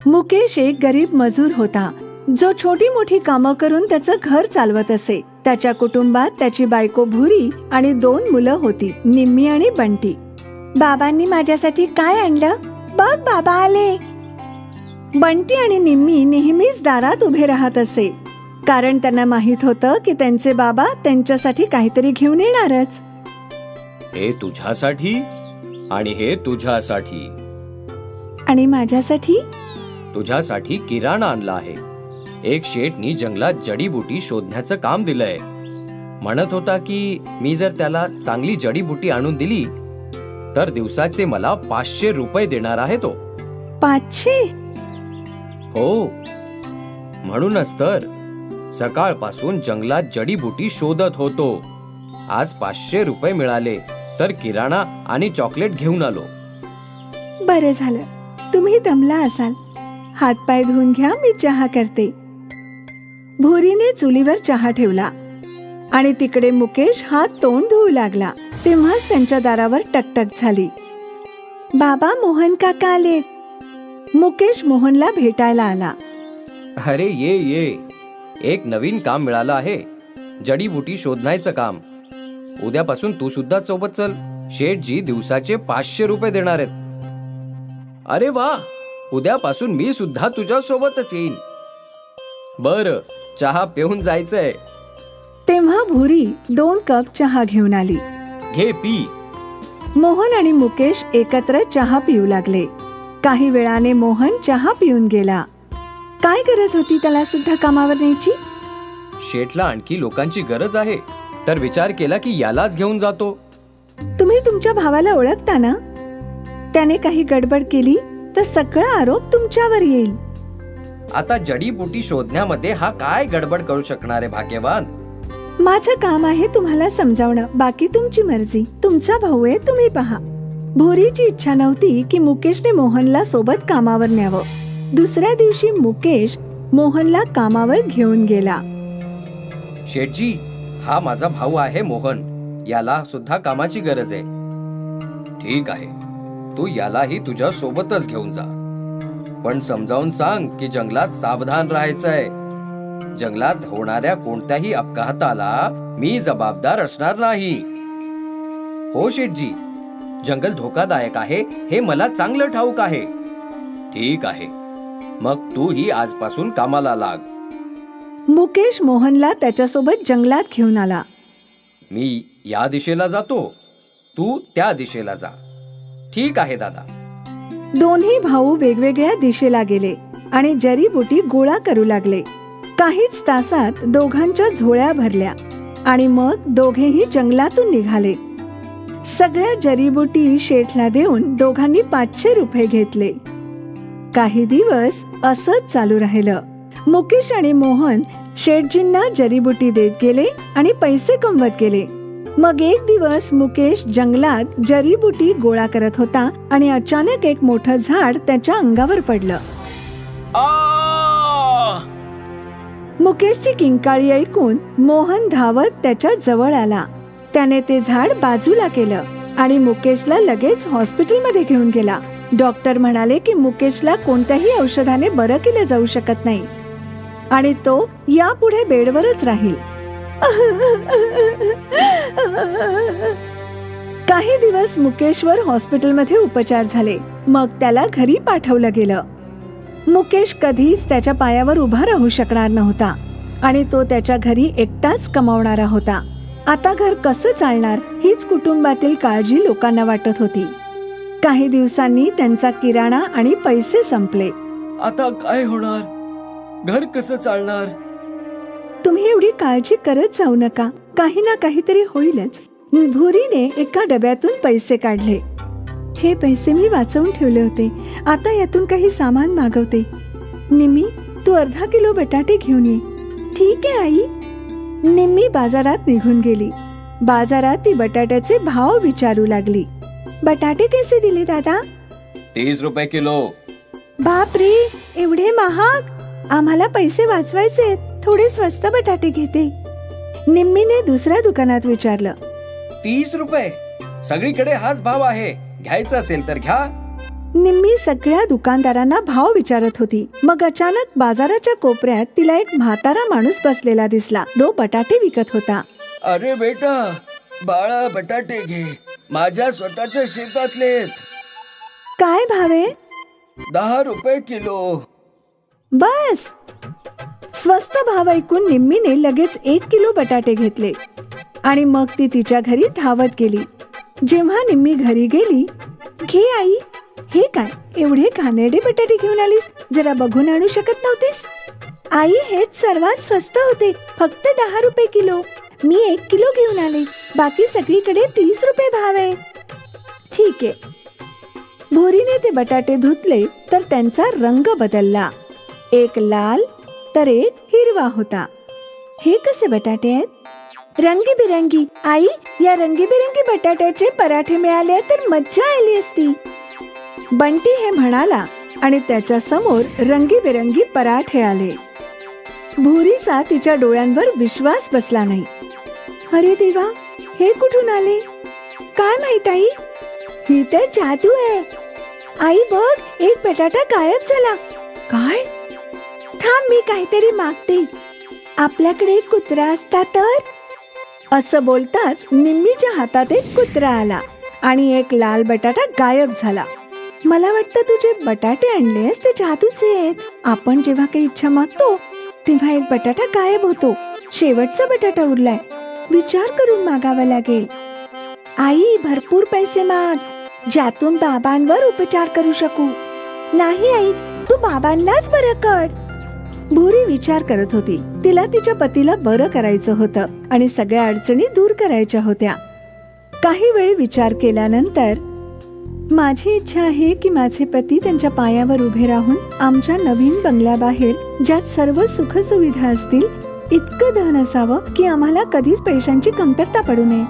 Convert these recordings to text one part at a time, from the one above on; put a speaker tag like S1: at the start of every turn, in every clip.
S1: मुकेश एक गरीब मजूर होता जो छोटी मोठी कामं करून त्याचं घर चालवत असे. त्याच्या कुटुंबात त्याची बायको भुरी आणि 2 मुलं होती, निम्मी आणि बंटी. बाबांनी माझ्यासाठी काय आणलं बघ बाबा आले. बंटी आणि निम्मी नेहमीच दारात उभे राहत असे, कारण त्यांना माहित होतं की त्यांचे बाबा त्यांच्यासाठी काहीतरी घेऊन येणारच.
S2: हे तुझ्यासाठी आणि हे तुझ्यासाठी.
S1: आणि माझ्यासाठी
S2: तुझ्यासाठी किराणा आणला आहे. एक शेठनी जंगलात जडीबुटी शोधण्याचं काम दिलंय. म्हणत होता की मी जर त्याला चांगली जडीबुटी आणून दिली तर दिवसाचे मला 500 रुपये देणार आहे तो.
S1: 500?
S2: हो, म्हणूनच तर सकाळपासून जंगलात जडीबुटी शोधत होतो. आज 500 रुपये मिळाले तर किराणा आणि चॉकलेट घेऊन आलो.
S1: बरं झालं, तुम्ही दमला असाल. हातपाय धुवून घ्या, मी चहा करते. भुरीने चुलीवर चहा ठेवला आणि तिकडे मुकेश हात तोंड धुवू लागला. तेव्हाच त्यांच्या दारावर टकटक झाली. बाबा, मोहन काका आले. मुकेश मोहनला भेटायला आला.
S2: अरे ये ये, एक नवीन काम मिळालं आहे, जडीबुटी शोधण्याचं काम. उद्यापासून तू सुद्धा सोबत चल. शेठजी दिवसाचे 500 रुपये देणार आहेत. अरे वा, उद्यापासून मी सुद्धा तुझ्या सोबतच येईन. बरं, चहा पिऊन जायचंय.
S1: तेव्हा भुरी 2 कप चहा घेऊन आली.
S2: घे पी.
S1: मोहन आणि मुकेश एकत्र चहा पिऊ लागले. काही वेळाने मोहन चहा पिऊन गेला. काय गरज होती त्याला सुद्धा कामावर न्यायची?
S2: शेठला आणखी लोकांची गरज आहे, तर विचार केला की यालाच घेऊन जातो.
S1: तुम्ही तुमच्या भावाला ओळखता ना? त्याने काही गडबड केली तर सगळा आरोप तुमच्यावर येईल.
S2: आता जडीबुटी शोधण्यामध्ये हा काय गडबड करू शकणार आहे भाग्यवान?
S1: माझं काम आहे तुम्हाला समजावणं, बाकी तुमची मर्जी. तुमचा भाऊ आहे, तुम्ही पहा. भुरीची इच्छा नव्हती की मुकेशने मोहनला सोबत कामावर न्यावं. दुसऱ्या दिवशी मुकेश मोहनला कामावर घेऊन गेला.
S2: शेठजी, हा माझा भाऊ आहे मोहन. याला सुद्धा कामाची गरज आहे. ठीक आहे, तू यालाही तुझ्या सोबतच घेऊन जा. पण समजावून सांग की जंगलात सावधान राहायचंय. जंगलात होणाऱ्या कोणत्याही अपघाताला मी जबाबदार असणार नाही. हो शेठजी, जंगल धोकादायक आहे हे मला चांगलं ठाऊक आहे. ठीक आहे, मग तूही आजपासून कामाला लाग.
S1: मुकेश मोहनला त्याच्यासोबत जंगलात घेऊन आला.
S2: मी या दिशेला जातो, तू त्या दिशेला जा. ठीक आहे दादा.
S1: दोन्ही भाऊ वेगवेगळ्या दिशेला गेले आणि जडीबुटी गोळा करू लागले. काहीच तासात दोघांच्या झोळ्या भरल्या आणि मग दोघेही जंगलातून निघाले. सगळ्या जडीबुटी शेठला देऊन दोघांनी 500 रुपये घेतले. काही दिवस असंच चालू राहिलं. मुकेश आणि मोहन शेठजींना जडीबुटी देत गेले आणि पैसे कमवत गेले. मग एक दिवस मुकेश जंगलात जडीबुटी गोळा करत होता आणि अचानक एक मोठं झाड त्याच्या अंगावर पडलं. मुकेशची किंकाळी ऐकून मोहन धावत त्याच्या जवळ आला. त्याने ते झाड बाजूला केलं आणि मुकेशला लगेच हॉस्पिटलमध्ये घेऊन गेला. डॉक्टर म्हणाले की मुकेशला कोणत्याही औषधाने बरं केलं जाऊ शकत नाही आणि तो यापुढे बेडवरच राहील. काही दिवस मुकेशवर हॉस्पिटलमध्ये उपचार झाले. मग त्याला घरी पाठवलं गेलं. मुकेश कधीच त्याच्या पायावर उभा राहू शकणार नव्हता आणि तो त्याच्या घरी एकटाच कमावणारा होता. आता घर कसं चालणार हीच कुटुंबातील काळजी लोकांना वाटत होती. काही दिवसांनी त्यांचा किराणा आणि पैसे संपले.
S2: आता काय होणार? घर कसं चालणार?
S1: तुम्ही एवढी काळजी करत जाऊ नका, काही ना काहीतरी होईलच. भुरीने एका डब्यातून पैसे काढले. हे पैसे मी वाचवून ठेवले होते, आता यातून काही सामान मागवते. निम्मी, तू अर्धा किलो बटाटे घेऊन ये. ठीक आहे आई. निम्मी बाजारात निघून गेली. बाजारात ती बटाट्याचे भाव विचारू लागली. बटाटे कसे दिले दादा?
S2: 30 रुपये किलो.
S1: बाप रे, एवढे महाग? आम्हाला पैसे वाचवायचे, थोडे स्वस्त बटाटे घेते. निम्मीने दुसऱ्या दुकानात विचारलं.
S2: 30 रुपये? सगळीकडे हाच भाव आहे, घ्यायचा असेल तर घ्या.
S1: निम्मी सगळ्या दुकानदारांना भाव विचारत होती. मग अचानक बाजाराच्या कोपऱ्यात तिला एक म्हातारा माणूस बसलेला दिसला. तो बटाटे विकत होता.
S2: अरे बेटा, बाळा बटाटे घे, माझ्या स्वतःच्या शेतातले.
S1: काय भाव आहे?
S2: 10 रुपये किलो.
S1: बस. स्वस्त भाव ऐकून निम्मीने लगेच 1 किलो बटाटे घेतले आणि मग ती तिच्या घरी धावत गेली. जेव्हा निम्मी घरी गेली, घे आई, हे काय एवढे घाणेरडे बटाटे घेऊन आलीस? जरा बघून आणू शकत नव्हतीस? आई, हेच सर्वात स्वस्त होते, फक्त 10 रुपये किलो. मी 1 किलो घेऊन आले, बाकी सगळीकडे 30 रुपये भाव आहे. ठीक आहे. भोरीने ते बटाटे धुतले तर त्यांचा रंग बदलला. एक लाल तर एक हिरवा होता. हे कसे बटाटे आहेत? रंगीबिरंगी. आई, या रंगीबिरंगी बटाट्याचे पराठे मिळाले तर मज्जा आली असती. बंटी हे म्हणाला आणि त्याच्या समोर रंगीबिरंगी पराठे आले. भोरीचा तिच्या डोळ्यांवर विश्वास बसला नाही. अरे देवा, हे कुठून आले? काय माहित आई, ही तर जादू आहे. आई बघ, एक बटाटा गायब झाला. काय? थांब, मी काहीतरी मागते. आपल्याकडे कुत्रा असता तर? असं बोलताच निम्मीच्या हातात एक कुत्रा आला आणि एक लाल बटाटा गायब झाला. मला वाटतं तू जे बटाटे आणलेस ते जादूचे आहेत. आपण जेव्हा काही इच्छा मागतो तेव्हा एक बटाटा गायब होतो. शेवटचा बटाटा उरलाय. विचार करून मागावा लागेल. आई, भरपूर पैसे माग, ज्यातून बाबांवर उपचार करू शकू. नाही आई, तू बाबांनाच बरं कर. भोरी विचार करत होती. तिला तिच्या पतीला बरं करायचं होतं आणि सगळ्या अडचणी दूर करायच्या होत्या. काही वेळ विचार केल्यानंतर, माझी इच्छा आहे की माझे पती त्यांच्या पायावर उभे राहून आमच्या नवीन बंगल्याबाहेर, ज्यात सर्व सुखसुविधा असतील, इतकं धन असावं की आम्हाला कधीच पैशांची कमतरता पडू नये.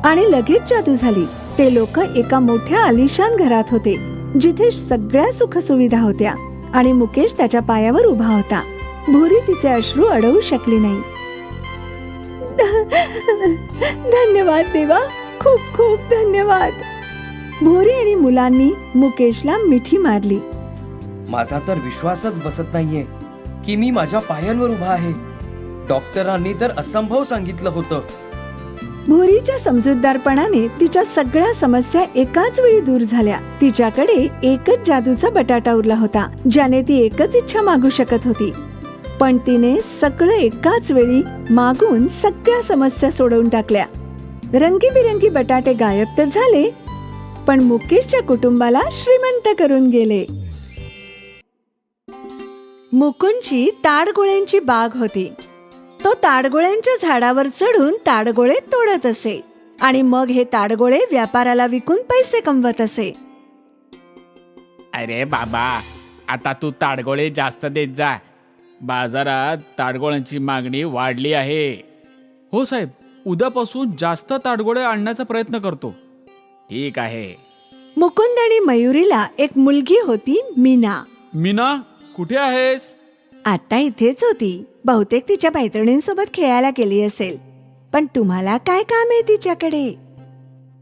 S1: आणि लगेच जादू झाली. ते लोक एका मोठ्या आलिशान घरात होते, जिथे सगळ्या सुखसुविधा होत्या आणि मुकेश त्याच्या पायावर उभा होता. भोरी तिचे अश्रू अडवू शकली नाही. धन्यवाद देवा, खूप खूप धन्यवाद. भोरी आणि मुलांनी मुकेशला मिठी मारली.
S2: माझा तर विश्वासच बसत नाहीये की मी माझ्या पायांवर उभा आहे. डॉक्टरांनी तर असंभव सांगितलं होतं.
S1: भोरीच्या समजूतदारपणाने तिच्या सगळ्या समस्या एकाच वेळी दूर झाल्या. तिच्याकडे एकच जादूचा बटाटा उरला होता, ज्याने ती एकच इच्छा मागू शकत होती. पण तिने सगळं एकाच वेळी मागून सगळ्या समस्या सोडवून टाकल्या. रंगीबिरंगी बटाटे गायब तर झाले, पण मुकेशच्या कुटुंबाला श्रीमंत करून गेले. मुकुंदची ताडगोळ्यांची बाग होती. तो ताडगोळ्यांच्या झाडावर चढून ताडगोळे तोडत असे आणि मग हे ताडगोळे व्यापाराला विकून पैसे कमवत असे.
S3: अरे बाबा, आता तू ताडगोळे जास्त देत जा. बाजारात ताडगोळ्यांची मागणी वाढली आहे. हो साहेब, उद्यापासून जास्त ताडगोळे आणण्याचा प्रयत्न करतो. ठीक आहे.
S1: मुकुंद आणि मयुरीला एक मुलगी होती, मीना.
S3: मीना, कुठे आहेस?
S1: आता इथेच होती. बहुतेक तिच्या मैत्रिणींसोबत खेळायला गेली असेल. पण तुम्हाला काय काम आहे तिच्याकडे?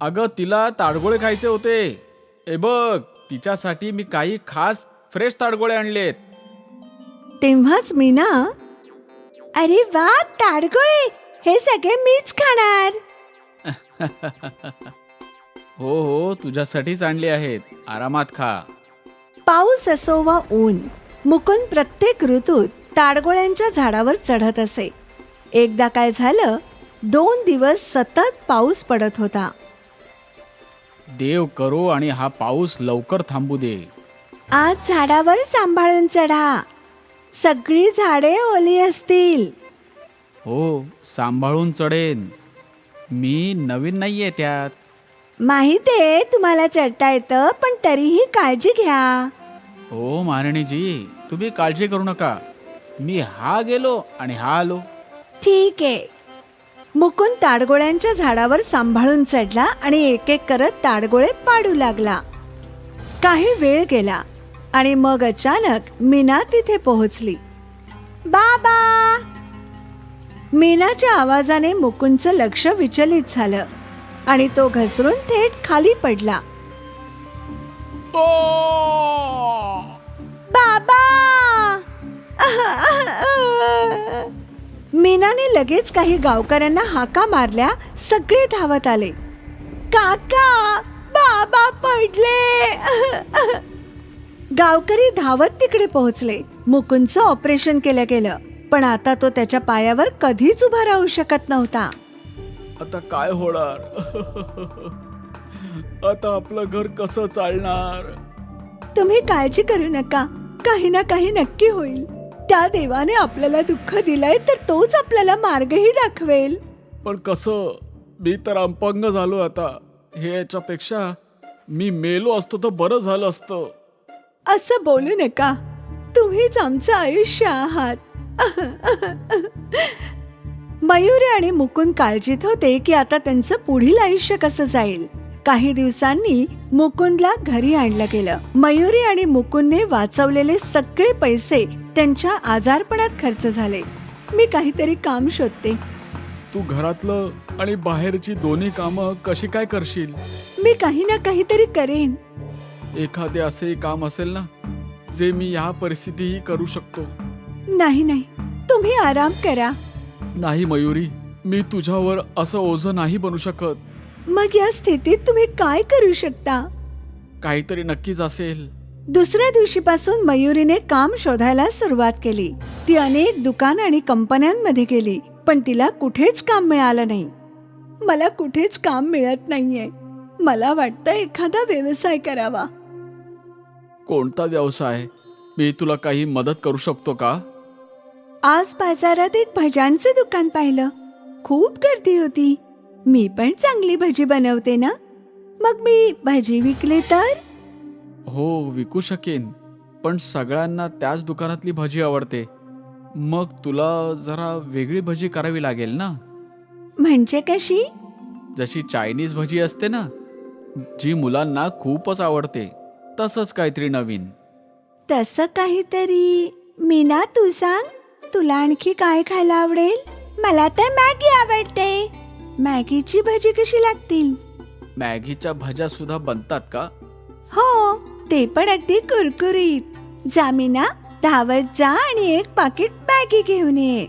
S3: अगं, तिला ताडगोळे खायचे होते. ए बघ, तिच्यासाठी मी काही खास फ्रेश ताडगोळे आणलेत.
S1: तेव्हाच मीना, अरे वा, ताडगोळे, हे सगळे मीच खाणार.
S3: हो हो, तुझ्यासाठीच आणले आहेत. आरामात खा.
S1: पाऊस असो वा ऊन, मुकुंद प्रत्येक ऋतूत ताडगोळ्यांच्या झाडावर चढत असे. एकदा काय झालं, 2 दिवस सतत पाऊस पडत होता.
S3: देव करो आणि हा पाऊस लवकर थांबू दे.
S1: आज झाडावर सांभाळून चढा, सगळी झाडे ओली असतील.
S3: हो, सांभाळून चढेन. मी नवीन नाहीये त्यात.
S1: माहितीये तुम्हाला चढता येतं, पण तरीही काळजी घ्या.
S3: हो महाराणीजी, तुम्ही काळजी करू नका. मी हा गेलो आणि हा आलो.
S1: ठीक आहे. मुकुंद ताडगोळ्यांच्या झाडावर सांभाळून चढला आणि एक एक करत ताडगोळे पाडू लागला. काही वेळ गेला आणि मग अचानक मीना तिथे पोहोचली. बाबा! मीनाच्या आवाजाने मुकुंदचं लक्ष विचलित झालं आणि तो घसरून थेट खाली पडला.
S3: नको.
S1: बाबा. मीनाने लगेच काही गावकऱ्यांना हाका मारल्या. सगळे धावत आले. काका, बाबा पडले. गावकरी धावत तिकडे पोहोचले. मुकुंदचं ऑपरेशन केलं गेलं, पण आता तो त्याच्या पायावर कधीच उभा राहू शकत नव्हता.
S3: आता काय होणार? आता आपलं घर कसं चालणार?
S1: तुम्ही काळजी करू नका, काही ना काही नक्की होईल. त्या देवाने आपल्याला दुःख दिलंय तर तोच आपल्याला मार्गही दाखवेल.
S3: पण कसं? मी तर अपंग झालो आता. हे याच्यापेक्षा मी मेलो असतो तर बरं झालं असतं.
S1: असं बोलू नका, तुम्हीच आमचं आयुष्य आहात. मयुरी आणि मुकुंद काळजीत होते की आता त्यांचं पुढील आयुष्य कसं जाईल. काही दिवसांनी मुकुंदला घरी आणलं गेलं. मयुरी आणि मुकुंदने वाचवलेले सगळे पैसे त्यांच्या आजारपणात खर्च झाले. मी काहीतरी काम शोधते.
S3: तू घरातलं आणि बाहेरची दोन्ही कामं कशी काय करशील?
S1: मी काही ना काहीतरी करेन.
S3: एखादे असे काम असेल ना जे मी या परिस्थितीही करू शकतो.
S1: नाही नाही, तुम्ही आराम करा.
S3: नाही मयुरी, मी तुझ्यावर असं ओझं नाही बनू शकत.
S1: मग या स्थितीत तुम्ही काय करू शकता?
S3: काहीतरी नक्कीच असेल.
S1: दुसऱ्या दिवशीपासून मयुरीने काम शोधायला सुरुवात केली. ती अनेक दुकान आणि कंपन्यांमध्ये गेली, पण तिला कुठेच काम मिळालं नाही. मला कुठेच काम मिळत नाहीये. मला वाटतं एखादा व्यवसाय करावा.
S3: कोणता व्यवसाय? मी तुला काही मदत करू शकतो का?
S1: आज बाजारात एक भज्यांचं दुकान पाहिलं. खूप गर्दी होती. मी पण चांगली भजी बनवते ना, मग मी भजी विकली तर?
S3: हो, विकू शकेन, पण सगळ्यांना त्याच दुकानातली भजी आवडते. मग तुला जरा वेगळी भजी करावी लागेल ना.
S1: म्हणजे कशी?
S3: जशी चायनीज भजी असते ना, जी मुलांना खूपच आवडते, तसंच काहीतरी नवीन.
S1: तसं काहीतरी. मीना, तू सांग, तुला आणखी काय खायला आवडेल? मला तर मॅगी आवडते. मॅगीची भजी कशी लागतील?
S3: मॅगीच्या भज्या सुद्धा बनतात का?
S1: हो, ते पण अगदी कुरकुरीत. जा मीना, धावत जा आणि एक पाकिट मॅगी घेऊन ये.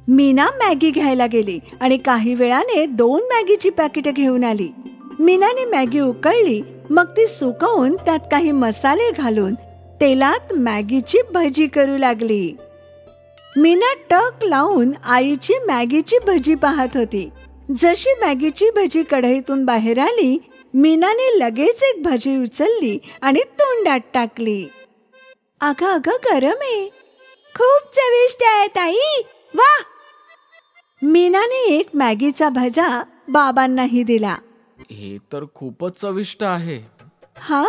S1: मीना मॅगी घ्यायला गेली आणि काही वेळाने 2 मॅगीची पॅकेट घेऊन आली. मीनाने मॅगी उकळली, मग ती सुकवून त्यात काही मसाले घालून तेलात मॅगीची भजी करू लागली. मीना टक लावून आईची मॅगीची भजी पाहत होती. जशी मॅगीची भजी कढईतून बाहेर आली, मीनाने लगेच एक भजी उचलली आणि तोंडात टाकली. अगं अगं, गरम आहे. खूप चविष्ट आहे ताई, वा. मीनाने एक मॅगीचा भजा बाबांनाही दिला.
S3: हे तर खूपच चविष्ट आहे.
S1: हा,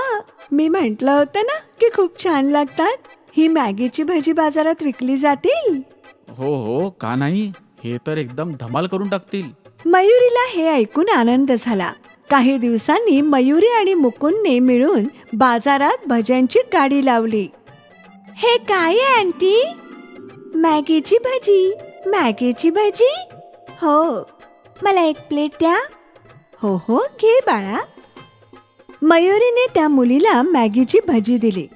S1: मी म्हंटल होतं ना की खूप छान लागतात. ही मॅगीची भजी बाजारात विकली जातील.
S3: हो हो, का नाही? हे तर एकदम धमाल करून टाकतील.
S1: मयुरीला हे ऐकून आनंद झाला. काही दिवसांनी मयुरी आणि मुकुंदने मिळून बाजारात भज्यांची गाडी लावली. हे काय आहे आंटी? मॅगीची भजी. मॅगीची भजी? हो. मला एक प्लेट द्या. हो हो, घे बाळा. मयुरीने त्या मुलीला मॅगीची भजी दिली.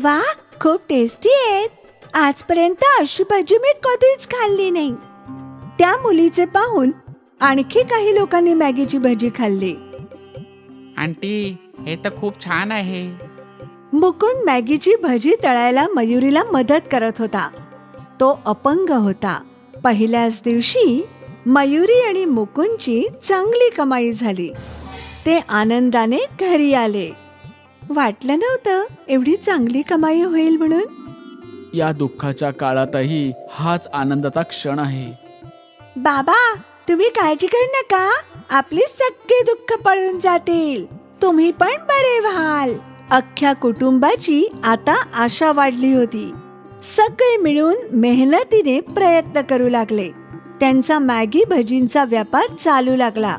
S1: वा, खूप टेस्टी आहेत. आजपर्यंत अशी भजी मी कधीच खाल्ली नाही. त्या मुलीचे पाहून आणखी काही लोकांनी मॅगीची भजी खाल्ली.
S3: आंटी, हे तर खूप छान आहे.
S1: मुकुंद मॅगीची भजी तळायला मयुरीला मदत करत होता. तो अपंग होता. पहिल्याच दिवशी मयुरी आणि मुकुंदची चांगली कमाई झाली. ते आनंदाने घरी आले. वाटलं नव्हतं एवढी चांगली कमाई होईल म्हणून.
S3: या दुःखाच्या काळातही हाच आनंदाचा क्षण आहे.
S1: बाबा, तुम्ही काळजी करू नका. आपली सगळे दुःख पळून जातील. तुम्ही पण बरे व्हाल. अख्ख्या कुटुंबाची आता आशा वाढली होती. सगळे मिळून मेहनतीने प्रयत्न करू लागले. त्यांचा मॅगी भजींचा व्यापार चालू लागला.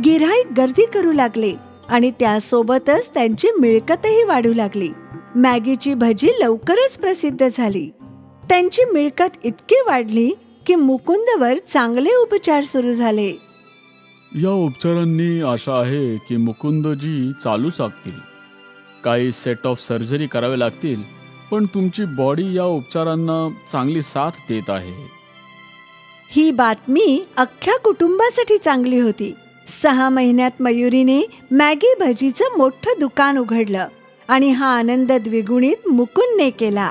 S1: गिऱ्हाईक गर्दी करू लागले आणि त्यासोबतच त्यांची मिळकतही वाढू लागली. मॅगीची भजी लवकरच प्रसिद्ध झाली. त्यांची मिळकत इतकी वाढली की मुकुंदवर चांगले उपचार सुरू झाले.
S3: या उपचारांनी आशा आहे की मुकुंदजी चालू शकतील. काही सेट ऑफ सर्जरी करावे लागतील, पण तुमची बॉडी या उपचारांना चांगली साथ देत आहे.
S1: ही बातमी अख्ख्या कुटुंबासाठी चांगली होती. 6 महिन्यात मयुरीने मॅगी भजीचं मोठं दुकान उघडलं आणि हा आनंद द्विगुणित मुकुंदने केला.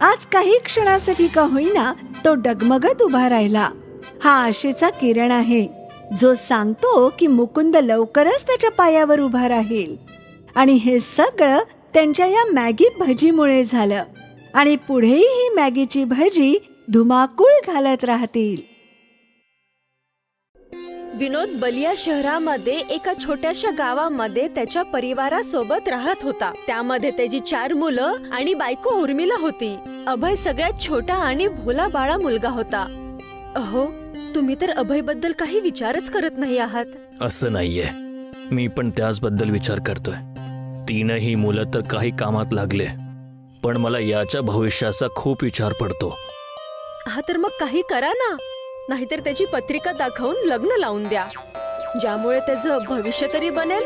S1: आज काही क्षणासाठी का होईना तो डगमगत उभा राहिला. हा आशेचा किरण आहे जो सांगतो की मुकुंद लवकरच त्याच्या पायावर उभा राहील. आणि हे सगळं त्यांच्या या मॅगी भजीमुळे झालं. आणि पुढेही ही मॅगीची भजी धुमाकूळ घालत राहतील.
S4: विनोद बलिया शहरामध्ये एका छोट्याशा गावामध्ये त्याच्या परिवारासोबत राहत होता. त्यामध्ये त्याची 4 मुलं आणि बायको उर्मिला होती. अभय सगळ्यात छोटा आणि भोला बाळा मुलगा होता. अहो, तुम्ही तर अभय बद्दल काही विचारच करत नाही आहात.
S5: असं नाहीये, मी पण त्याचबद्दल विचार करतोय. 3ही मुलं तर काही कामात लागले, पण मला याच्या भविष्याचा खूप विचार पडतो.
S4: हा तर मग काही करा ना, नाहीतर त्याची पत्रिका दाखवून लग्न लावून द्या, ज्यामुळे त्याचं भविष्य तरी बनेल.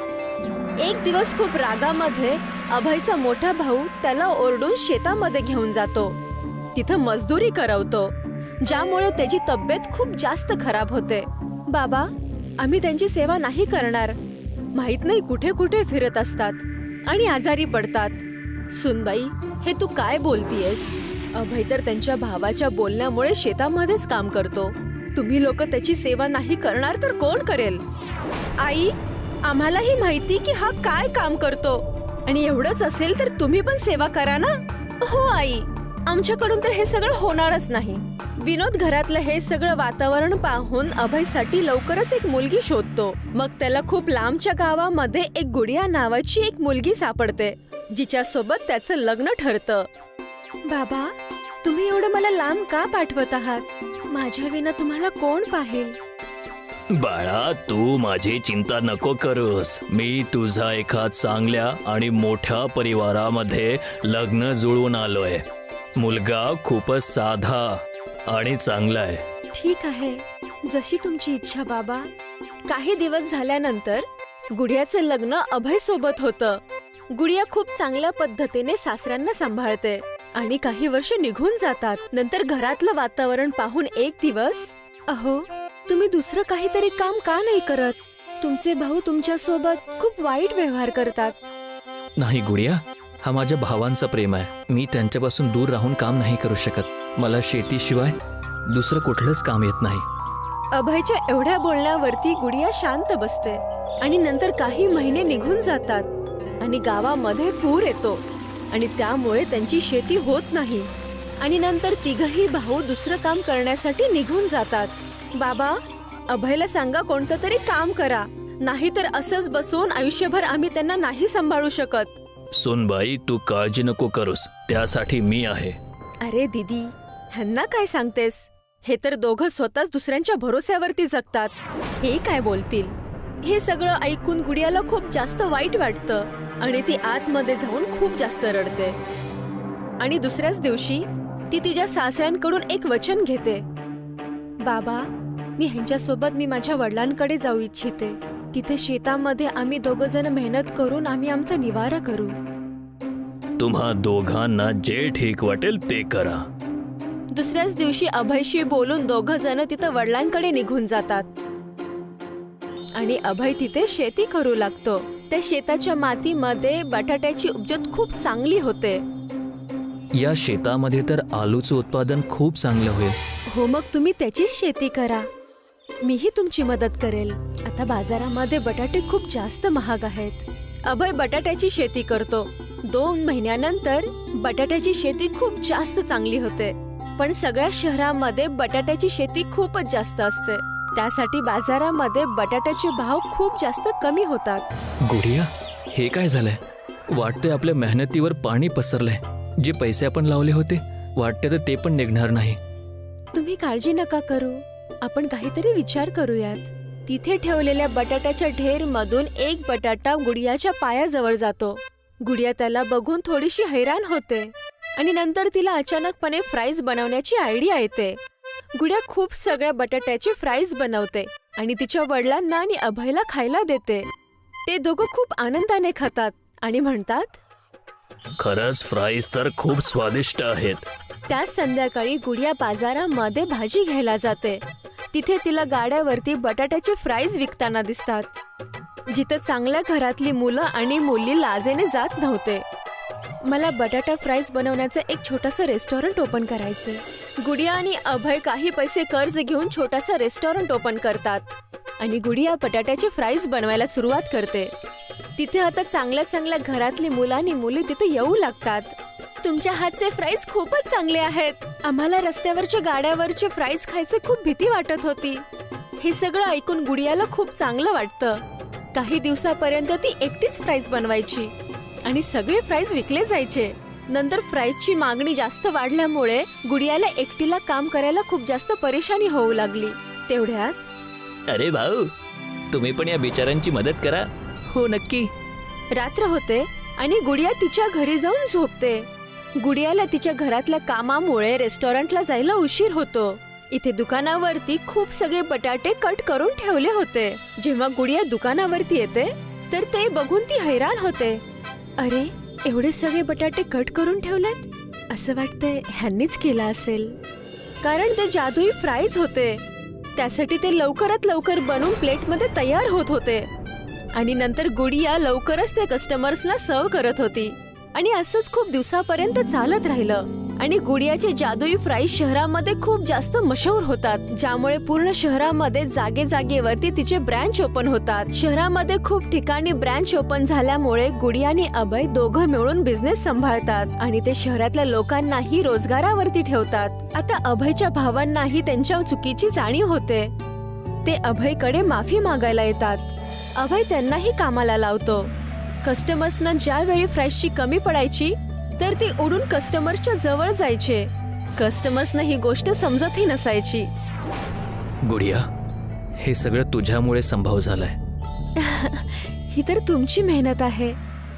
S4: एक दिवस खूप रागामध्ये अभयचा मोठा भाऊ त्याला ओरडून शेतामध्ये घेऊन जातो. तिथं मजदुरी करवतो, ज्यामुळे त्याची तब्येत खूप जास्त खराब होते. बाबा, आम्ही त्यांची सेवा नाही करणार. माहित नाही कुठे कुठे फिरत असतात आणि आजारी पडतात. सुनबाई, हे तू काय बोलतीयस? अभय तर त्यांच्या भावाच्या बोलण्यामुळे शेतामध्येच काम करतो. तुम्ही लोक त्याची सेवा नाही करणार तर कोण करेल? आई, आम्हालाही माहिती की हा काय काम करतो, आणि एवढंच असेल तर तुम्ही पण सेवा करा ना. हो आई, आमच्याकडून तर हे सगळं होणारच नाही. विनोद घरातलं हे सगळं वातावरण पाहून अभयसाठी लवकरच एक मुलगी शोधतो. मग त्याला खूप लांबच्या गावामध्ये एक गुडिया नावाची एक मुलगी सापडते, जिच्या सोबत त्याचं लग्न ठरतं. बाबा, तुम्ही एवढं मला लांब का पाठवत आहात? माझ्या विना तुम्हाला कोण पाहिल?
S5: बाळा, तू माझी चिंता नको करूस. मी तुझा एका चांगल्या आणि मोठ्या परिवारामध्ये लग्न जुळवून आलोय. मुलगा खूपच साधा आणि चांगला आहे.
S4: ठीक आहे, जशी तुमची इच्छा बाबा. काही दिवस झाल्यानंतर गुडियाचं लग्न अभय सोबत होतं. गुडिया खूप चांगल्या पद्धतीने सासऱ्यांना सांभाळते आणि काही वर्ष निघून जातात. नंतर घरातलं वातावरण पाहून एक दिवस, अहो, तुम्ही दुसरं काहीतरी काम का नाही करत? तुमचे भाऊ तुमच्या सोबत खूप वाईट व्यवहार करतात.
S5: नाही गुडिया, हा माझ्या भावांचा प्रेम आहे. मी त्यांच्यापासून दूर राहून काम नाही करू शकत. मला शेतीशिवाय दुसरं कुठलंच काम येत नाही.
S4: अभयच्या एवढ्या बोलण्यावरती गुडिया शांत बसते आणि नंतर काही महिने निघून जातात आणि गावामध्ये पूर येतो आणि त्यामुळे त्यांची शेती होत नाही. आणि नंतर तिघही भाऊ दुसरं काम करण्यासाठी निघून जातात. बाबा, अभयला सांगा कोणतं तरी काम करा, नाहीतर असंच बसून आयुष्यभर आम्ही त्यांना नाही सांभाळू शकत.
S5: सोनबाई, तू काळजी नको करूस, त्यासाठी मी आहे.
S4: अरे दीदी, ह्यांना काय सांगतेस? हे तर दोघं स्वतःच दुसऱ्यांच्या भरोश्यावरती जगतात. हे काय बोलतील? हे सगळं ऐकून गुडियाला खूप जास्त वाईट वाटतं आणि ती आतमध्ये जाऊन खूप जास्त रडते. आणि दुसऱ्याच दिवशी ती तिच्या सासऱ्यांकडून एक वचन घेते. बाबा, मी ह्यांच्यासोबत माझ्या वडिलांकडे जाऊ इच्छिते. तिथे शेतामध्ये आम्ही दोघं जण मेहनत करून आम्ही आमचा निवारा करू.
S5: तुम्हा दोघांना जे ठीक वाटेल ते करा.
S4: दुसऱ्याच दिवशी अभयशी बोलून दोघं जण तिथं वडिलांकडे निघून जातात आणि अभय तिथे शेती करू लागतो. त्या शेताच्या मातीमध्ये बटाट्याची उपजत खूप चांगली होते.
S5: या शेतामध्ये तर आलूचं उत्पादन खूप चांगलं होईल.
S4: हो, मग तुम्ही त्याचीच शेती करा. मीही तुमची मदत करेल. आता बाजारामध्ये बटाटे खूप जास्त महाग आहेत. अभय बटाट्याची शेती करतो. 2 महिन्यानंतर बटाट्याची शेती खूप जास्त चांगली होते. पण सगळ्या शहरामध्ये बटाट्याची शेती खूपच जास्त असते. त्यासाठी बाजारामध्ये बटाट्याचे भाव खूप जास्त कमी होतात.
S5: गुडिया, हे काय झालंय? वाटतंय आपल्या मेहनतीवर पाणी पसरलंय. जे पैसे आपण लावले होते, वाटते तर ते पण निघणार नाही.
S4: तुम्ही काळजी नका करू, आपण काहीतरी विचार करूयात. तिथे ठेवलेल्या बटाट्याच्या ढेर मधून एक बटाटा गुडियाच्या पायाजवळ जातो. गुडिया त्याला बघून थोडीशी हैराण होते आणि नंतर तिला अचानकपणे फ्राईज बनवण्याची आयडिया येते. गुडिया खूप सगळ्या बटाट्याचे फ्राईज बनवते आणि तिच्या वडिलांना आणि अभयला खायला देते. ते दोघं खूप आनंदाने खातात आणि म्हणतात,
S5: खरंच फ्राईज तर खूप स्वादिष्ट आहेत.
S4: त्याच संध्याकाळी गुडिया बाजारामध्ये भाजी घ्यायला जाते. तिथे तिला गाड्यावरती बटाट्याचे फ्राईज विकताना दिसतात. जिथे चांगल्या घरातली मुलं आणि मुली लाजेने जात नव्हते. मला बटाटा फ्राईज बनवण्याचं एक छोटंसं रेस्टॉरंट ओपन करायचंय. गुडिया आणि अभय काही पैसे कर्ज घेऊन छोटासा रेस्टॉरंट ओपन करतात आणि गुडिया बटाट्याचे फ्राईज बनवायला सुरुवात करते. तिथे आता चांगल्या चांगल्या घरातली मुलं आणि मुली तिथे येऊ लागतात. तुमच्या हातचे फ्राईज खूपच चांगले आहेत. आम्हाला रस्त्यावरच्या गाड्यावरचे फ्राईज खायचे खूप भीती वाटत होती. हे सगळं ऐकून गुडियाला खूप चांगलं वाटतं. काही दिवसापर्यंत ती एकटीच फ्राईज बनवायची आणि सगळे फ्राईज विकले जायचे. नंतर फ्राईजची मागणी जास्त वाढल्यामुळे गुडियाला एकटीला काम करायला खूप जास्त परेशानी होऊ लागली. तेवढ्यात
S5: अरे भाऊ, तुम्ही पण या बिचाऱ्यांची मदत करा. हो नक्की.
S4: रात्र होते आणि गुडिया तिच्या घरी जाऊन झोपते. गुडियाला तिच्या घरातल्या कामामुळे रेस्टॉरंटला जायला उशीर होतो. इथे दुकानावरती खूप सगळे बटाटे कट करून ठेवले होते. जेव्हा गुडिया दुकानावरती येते तर ते बघून ती हैराण होते. अरे, एवढे सगळे बटाटे कट करून ठेवलेत. असं वाटतंय ह्यांनीच केलं असेल, कारण ते जादुई फ्राईज होते. त्यासाठी ते लवकरात लवकर बनवून प्लेटमध्ये तयार होत होते आणि नंतर गुडिया लवकरच ते कस्टमर्सना सर्व करत होती. आणि असंच खूप दिवसापर्यंत चालत राहिलं आणि गुडियाचे जादुई फ्राईज शहरामध्ये खूप जास्त मशहूर होतात, ज्यामुळे पूर्ण शहरामध्ये जागे जागेवरती तिचे ब्रँच ओपन होतात. शहरामध्ये खूप ठिकाणी ब्रँच ओपन झाल्यामुळे गुडिया आणि अभय दोघं मिळून बिझनेस सांभाळतात आणि ते शहरातल्या लोकांनाही रोजगारावरती ठेवतात. आता अभयच्या भावांनाही त्यांच्या चुकीची जाणीव होते. ते अभयकडे माफी मागायला येतात. अभय त्यांनाही कामाला लावतो. कस्टमर्सना ज्यावेळी फ्राईजची कमी पडायची तर ती उडून कस्टमर्सच्या जवळ जायचे. कस्टमर्सना ही गोष्ट समजतही नसायची.
S5: गुडिया, हे सगळं तुझ्यामुळे संभव झालंय.
S4: ही तर तुमची मेहनत आहे.